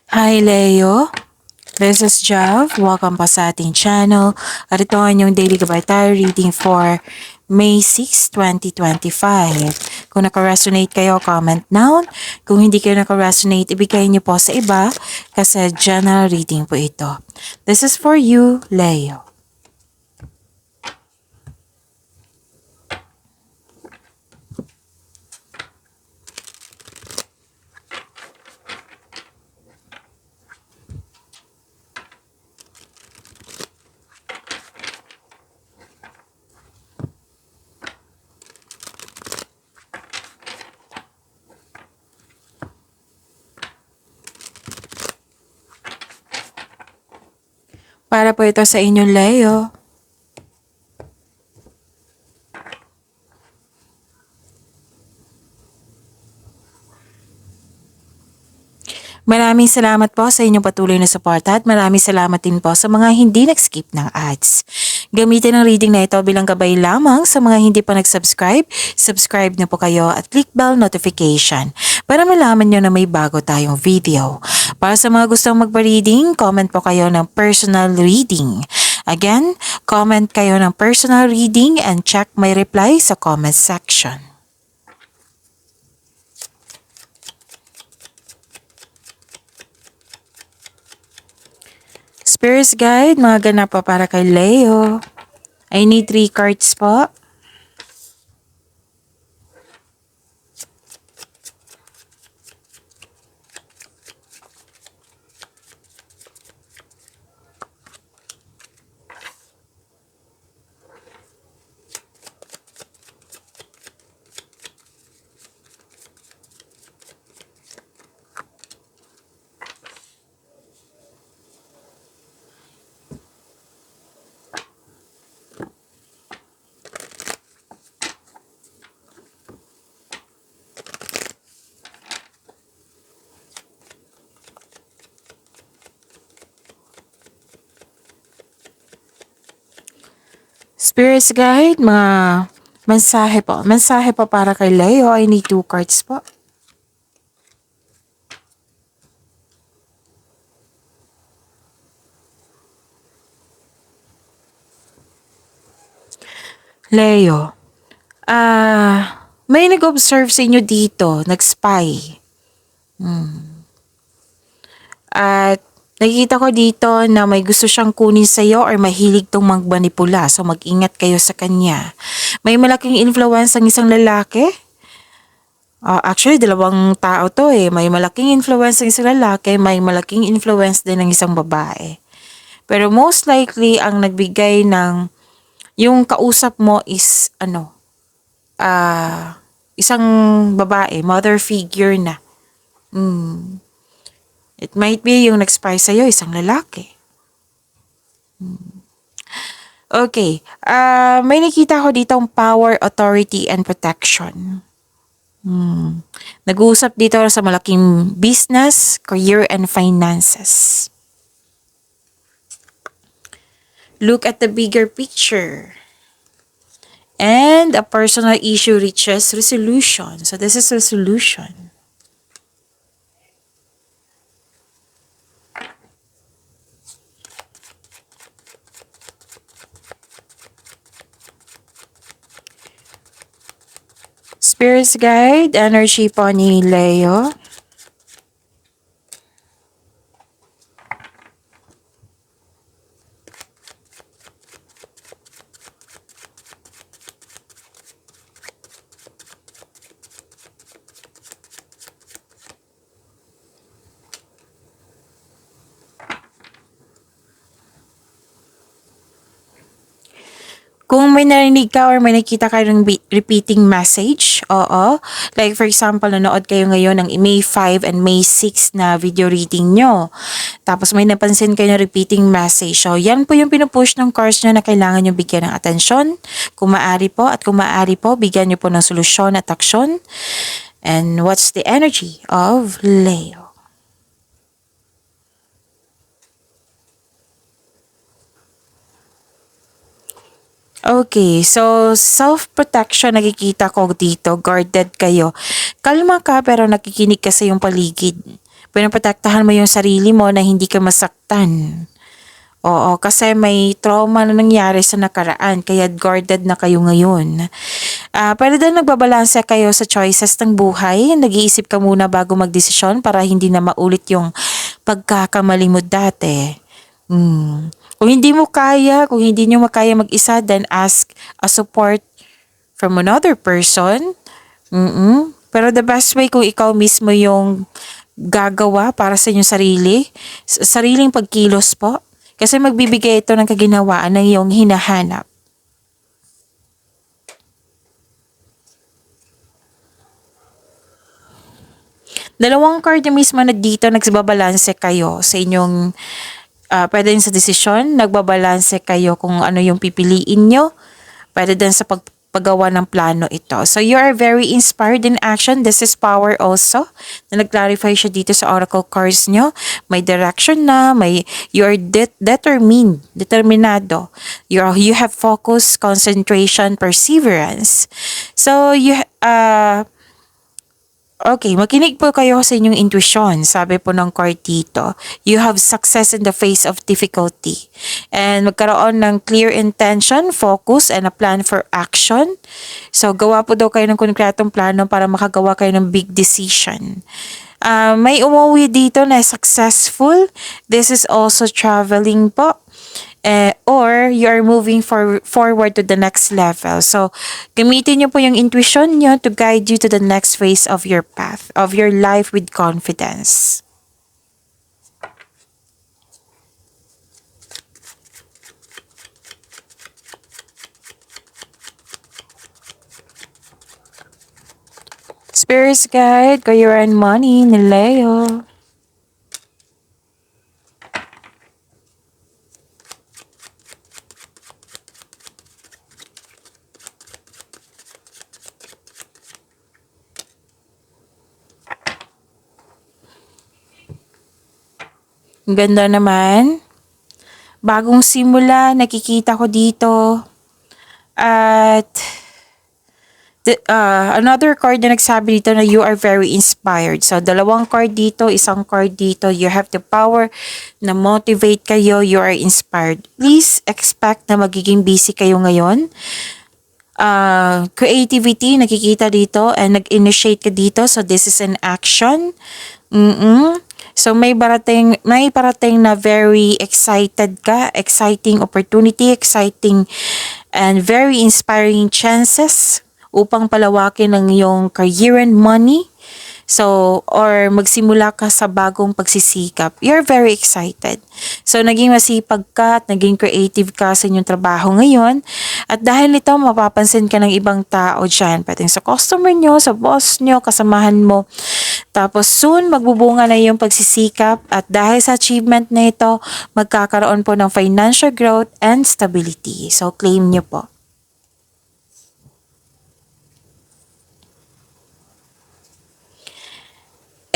Hi Leo, this is Jav. Welcome pa sa ating channel. At ito ang inyong daily gabay tayo reading for May 6, 2025. Kung naka-resonate kayo, comment down. Kung hindi kayo naka-resonate, ibigay niyo po sa iba kasi general reading po ito. This is for you, Leo. Para po ito sa inyo, Leo. Maraming salamat po sa inyong patuloy na suporta at maraming salamat din po sa mga hindi nag-skip ng ads. Gamitin ang reading na ito bilang gabay lamang sa mga hindi pa nag-subscribe. Subscribe na po kayo at click bell notification para malaman nyo na may bago tayong video. Para sa mga gustong magpa-reading, comment po kayo ng personal reading. Again, comment kayo ng personal reading and check my reply sa comment section. Spirits Guide, mga ganap pa para kay Leo. I need 3 cards po. Spirits Guide, mga mensahe po. Mensahe po para kay Leo. I need 2 cards po. Leo, may nag-observe sa inyo dito, nag-spy. At nakikita ko dito na may gusto siyang kunin sa iyo or mahilig tong magmanipula. So mag-ingat kayo sa kanya. May malaking influence ang isang lalaki. Actually, dalawang tao to eh. May malaking influence ng isang lalaki, may malaking influence din ng isang babae. Pero most likely, ang nagbigay ng yung kausap mo is isang babae, mother figure na. It might be yung nag-spy sa'yo, isang lalaki. Okay. May nakita ko ditong power, authority, and protection. Nag-uusap dito sa malaking business, career, and finances. Look at the bigger picture. And a personal issue reaches resolution. So this is resolution. Spirits Guide, energy po ni Leo. Kung may narinig ka or may nakita ka ng repeating message, oo. Like for example, nanood kayo ngayon ng May 5 and May 6 na video reading nyo. Tapos may napansin kayo ng repeating message. So yan po yung pinupush ng cards nyo na kailangan nyo bigyan ng atensyon. Kung maaari po at kung maaari po, bigyan nyo po ng solusyon at aksyon. And what's the energy of Leo? Okay, so self-protection nakikita ko dito, guarded kayo. Kalma ka pero nakikinig ka sa iyong paligid. Pinaprotektahan mo yung sarili mo na hindi ka masaktan. Oo, kasi may trauma na nangyari sa nakaraan, kaya guarded na kayo ngayon. Pwede din nagbabalanse kayo sa choices ng buhay. Nag-iisip ka muna bago magdesisyon para hindi na maulit yung pagkakamali mo dati. Kung hindi mo kaya, kung hindi nyo makaya mag-isa, then ask a support from another person. Pero the best way kung ikaw mismo yung gagawa para sa inyong sarili, sariling pagkilos po. Kasi magbibigay ito ng kaginhawaan na iyong hinahanap. Dalawang card na mismo na dito nagbabalanse kayo sa inyong pwede din sa desisyon, nagbabalanse kayo kung ano yung pipiliin nyo. Pwede din sa paggawa ng plano ito. So you are very inspired in action. This is power also. Na nag-clarify siya dito sa oracle cards nyo. May direction na, you are determined, determinado. You have focus, concentration, perseverance. So okay, makinig po kayo sa inyong intuition. Sabi po ng card dito, you have success in the face of difficulty. And magkaroon ng clear intention, focus, and a plan for action. So, gawa po daw kayo ng konkretong plano para makagawa kayo ng big decision. May umuwi dito na successful. This is also traveling po. Or you are moving forward to the next level. So, gamitin niyo po yung intuition niyo to guide you to the next phase of your path, of your life with confidence. Spirits guide, career and money ni Leo. Ang ganda naman. Bagong simula, nakikita ko dito. At another card na nagsabi dito na you are very inspired. So, dalawang card dito, isang card dito. You have the power na motivate kayo. You are inspired. Please expect na magiging busy kayo ngayon. Creativity, nakikita dito. And nag-initiate ka dito. So, this is an action. So may parating na very excited ka, exciting opportunity, exciting and very inspiring chances upang palawakin ang iyong career and money. So, or magsimula ka sa bagong pagsisikap. You're very excited. So, naging masipag ka at naging creative ka sa inyong trabaho ngayon. At dahil nito, mapapansin ka ng ibang tao dyan. Pwede sa customer nyo, sa boss nyo, kasamahan mo. Tapos soon, magbubunga na yung pagsisikap. At dahil sa achievement na ito, magkakaroon po ng financial growth and stability. So, claim nyo po.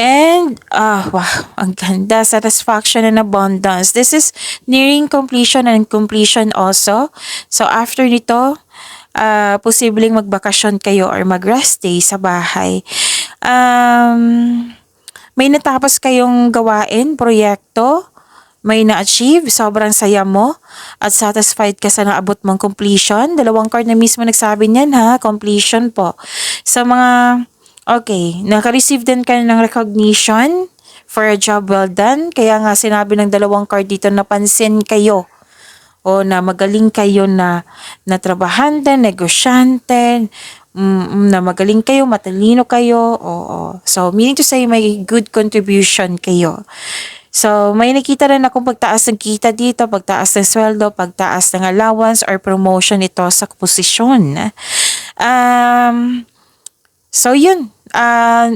And, wow, ang ganda, satisfaction and abundance. This is nearing completion and completion also. So, after nito, posibleng magbakasyon kayo or mag-rest day sa bahay. May natapos kayong gawain, proyekto, may na-achieve, sobrang saya mo, at satisfied ka sa naabot mong completion. Dalawang card na mismo nagsabi niyan ha, completion po. Sa mga okay, naka-receive din ka ng recognition for a job well done. Kaya nga sinabi ng dalawang card dito, napansin kayo o na magaling kayo na trabahante, negosyante, na magaling kayo, matalino kayo. Oo. So, meaning to say, may good contribution kayo. So, may nakita rin akong pagtaas ng kita dito, pagtaas ng sweldo, pagtaas ng allowance or promotion ito sa posisyon. So yun,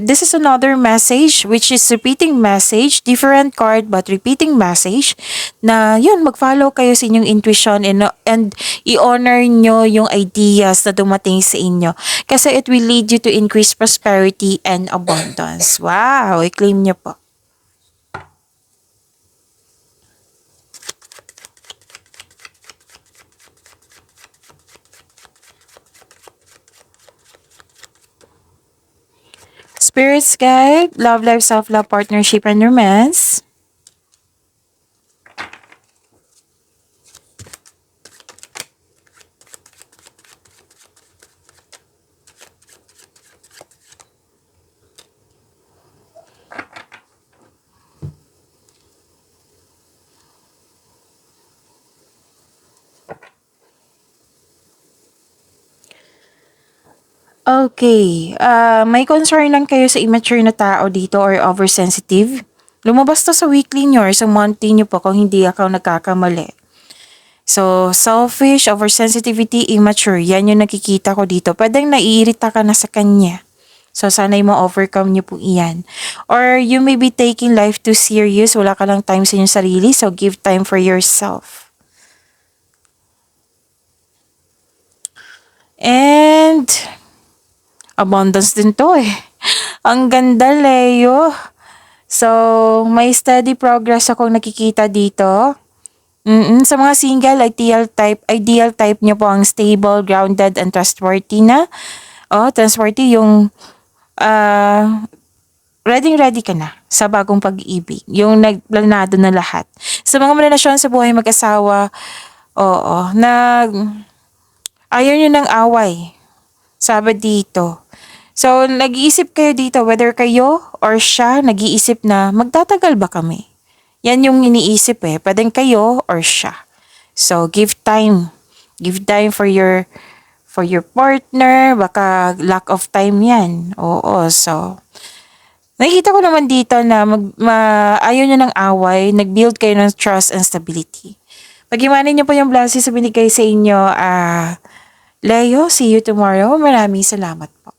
this is another message which is repeating message, different card but repeating message na yun, mag-follow kayo sa inyong intuition and i-honor nyo yung ideas na dumating sa inyo kasi it will lead you to increase prosperity and abundance. Wow, i-claim nyo po. Spirits guide, love life, self-love, partnership, and romance. Okay, may concern lang kayo sa immature na tao dito or oversensitive. Lumabas to sa weekly nyo or sa monthly nyo po kung hindi ako nagkakamali. So, selfish, oversensitivity, immature, yan yung nakikita ko dito. Pwedeng naiirita ka na sa kanya. So, sana'y ma-overcome nyo po iyan. Or you may be taking life too serious, wala ka lang time sa inyong sarili, so give time for yourself. And abundance din to eh. Ang ganda, Leo. So, may steady progress akong nakikita dito. Sa mga single, ideal type niyo po ang stable, grounded, and trustworthy na. Trustworthy yung ready ka na sa bagong pag-ibig. Yung nagplanado na lahat. Sa mga relasyon sa buhay mag-asawa, ayaw nyo ng away. Sabi dito. So, nag-iisip kayo dito, whether kayo or siya, nag-iisip na magtatagal ba kami? Yan yung iniisip eh. Pwedeng kayo or siya. So, give time. Give time for your partner. Baka lack of time yan. So, nakikita ko naman dito na ayaw nyo ng away, nag-build kayo ng trust and stability. Pag-iwanin nyo po yung blessings sa binigay sa inyo, Leo, see you tomorrow. Maraming salamat po.